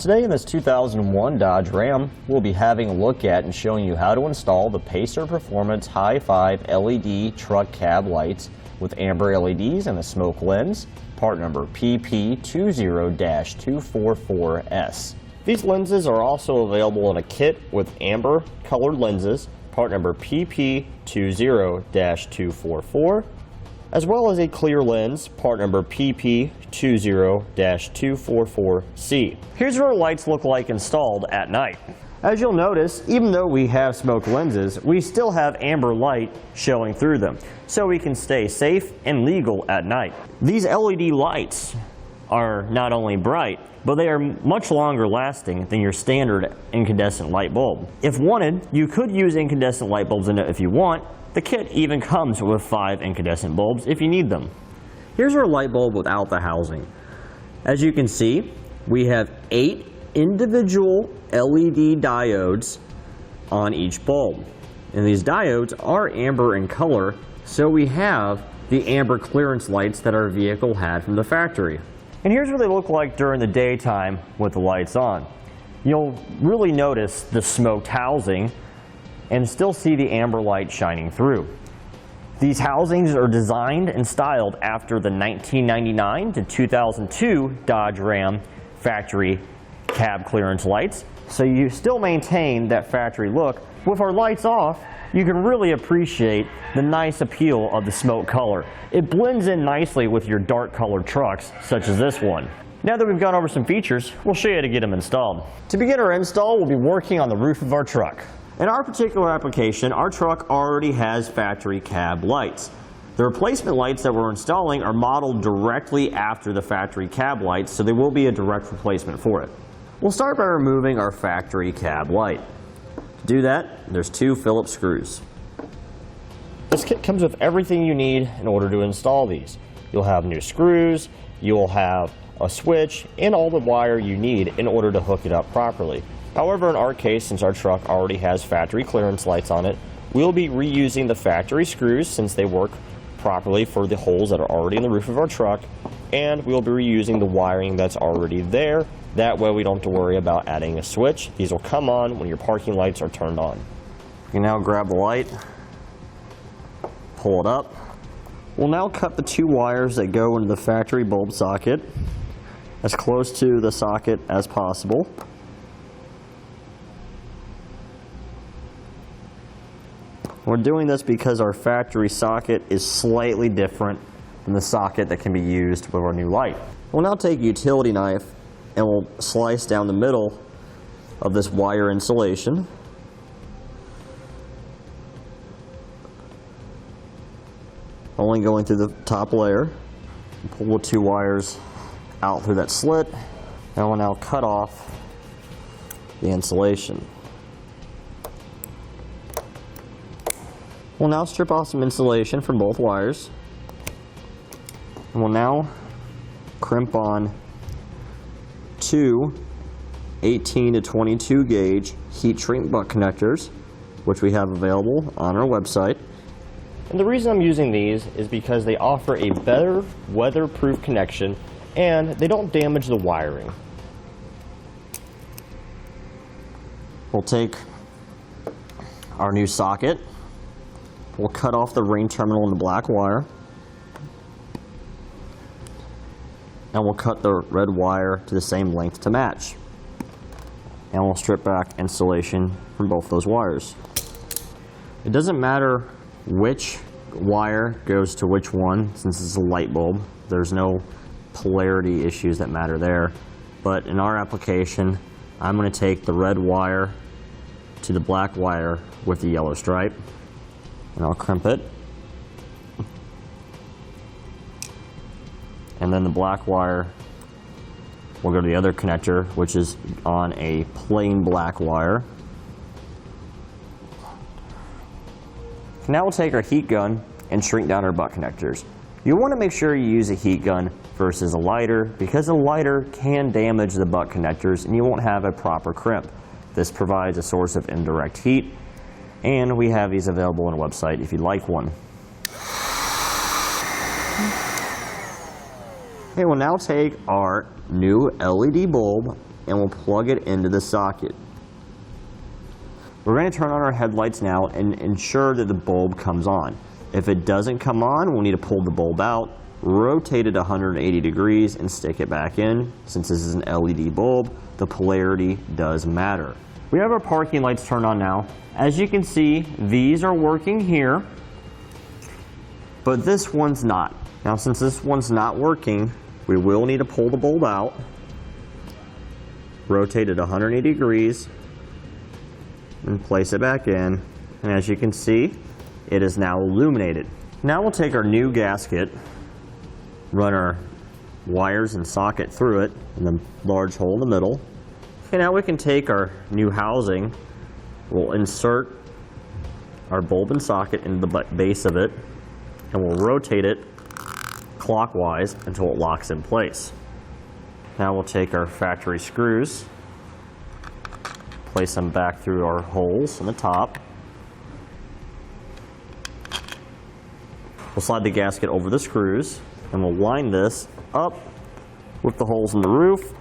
Today in this 2001 Dodge Ram, we'll be having a look at and showing you how to install the Pacer Performance High 5 LED truck cab lights with amber LEDs and a smoke lens, part number PP20-244S. These lenses are also available in a kit with amber colored lenses, part number PP20-244, as well as a clear lens, part number PP20-244C. Here's what our lights look like installed at night. As you'll notice, even though we have smoke lenses, we still have amber light showing through them, so we can stay safe and legal at night. These LED lights are not only bright, but they are much longer lasting than your standard incandescent light bulb. If wanted, you could use incandescent light bulbs in it if you want. The kit even comes with 5 incandescent bulbs if you need them. Here's our light bulb without the housing. As you can see, we have 8 individual LED diodes on each bulb. And these diodes are amber in color, so we have the amber clearance lights that our vehicle had from the factory. And here's what they look like during the daytime with the lights on. You'll really notice the smoked housing and still see the amber light shining through. These housings are designed and styled after the 1999 to 2002 Dodge Ram factory cab clearance lights, so you still maintain that factory look. With our lights off, you can really appreciate the nice appeal of the smoke color. It blends in nicely with your dark colored trucks, such as this one. Now that we've gone over some features, we'll show you how to get them installed. To begin our install, we'll be working on the roof of our truck. In our particular application, our truck already has factory cab lights. The replacement lights that we're installing are modeled directly after the factory cab lights, so they will be a direct replacement for it. We'll start by removing our factory cab light. To do that, there's 2 Phillips screws. This kit comes with everything you need in order to install these. You'll have new screws, you'll have a switch, and all the wire you need in order to hook it up properly. However, in our case, since our truck already has factory clearance lights on it, we'll be reusing the factory screws since they work properly for the holes that are already in the roof of our truck, and we'll be reusing the wiring that's already there. That way we don't have to worry about adding a switch. These will come on when your parking lights are turned on. You can now grab the light, pull it up. We'll now cut the 2 wires that go into the factory bulb socket as close to the socket as possible. We're doing this because our factory socket is slightly different than the socket that can be used with our new light. We'll now take a utility knife and we'll slice down the middle of this wire insulation. Only going through the top layer. Pull the 2 wires out through that slit, and we'll now cut off the insulation. We'll now strip off some insulation from both wires, and we'll now crimp on 2 18 to 22 gauge heat shrink butt connectors, which we have available on our website. And the reason I'm using these is because they offer a better weatherproof connection and they don't damage the wiring. We'll take our new socket. We'll cut off the ring terminal in the black wire, and we'll cut the red wire to the same length to match. And we'll strip back insulation from both those wires. It doesn't matter which wire goes to which one, since it's a light bulb. There's no polarity issues that matter there. But in our application, I'm going to take the red wire to the black wire with the yellow stripe, and I'll crimp it. And then the black wire will go to the other connector, which is on a plain black wire. Now we'll take our heat gun and shrink down our butt connectors. You want to make sure you use a heat gun versus a lighter, because a lighter can damage the butt connectors and you won't have a proper crimp. This provides a source of indirect heat, and we have these available on the website if you'd like one. Okay, we'll now take our new LED bulb and we'll plug it into the socket. We're going to turn on our headlights now and ensure that the bulb comes on. If it doesn't come on, we'll need to pull the bulb out, rotate it 180 degrees, and stick it back in. Since this is an LED bulb, the polarity does matter. We have our parking lights turned on now. As you can see, these are working here, but this one's not. Now, since this one's not working, we will need to pull the bulb out, rotate it 180 degrees, and place it back in. And as you can see, it is now illuminated. Now we'll take our new gasket, run our wires and socket through it in the large hole in the middle. Okay, now we can take our new housing, we'll insert our bulb and socket into the base of it, and we'll rotate it clockwise until it locks in place. Now we'll take our factory screws, place them back through our holes on the top. We'll slide the gasket over the screws, and we'll line this up with the holes in the roof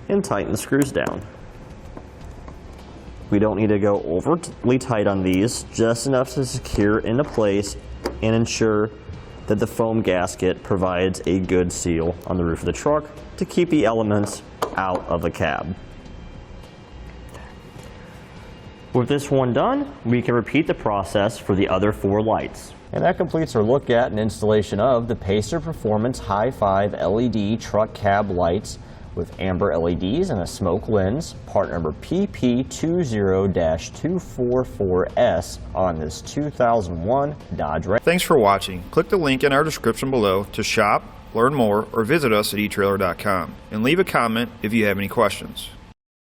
and tighten the screws down. We don't need to go overly tight on these, just enough to secure into place and ensure that the foam gasket provides a good seal on the roof of the truck to keep the elements out of the cab. With this one done, we can repeat the process for the other 4 lights. And that completes our look at and installation of the Pacer Performance High 5 LED truck cab lights with amber LEDs and a smoke lens, part number PP20-244S on this 2001 Dodge Ram. Thanks for watching. Click the link in our description below to shop, learn more, or visit us at eTrailer.com and leave a comment if you have any questions.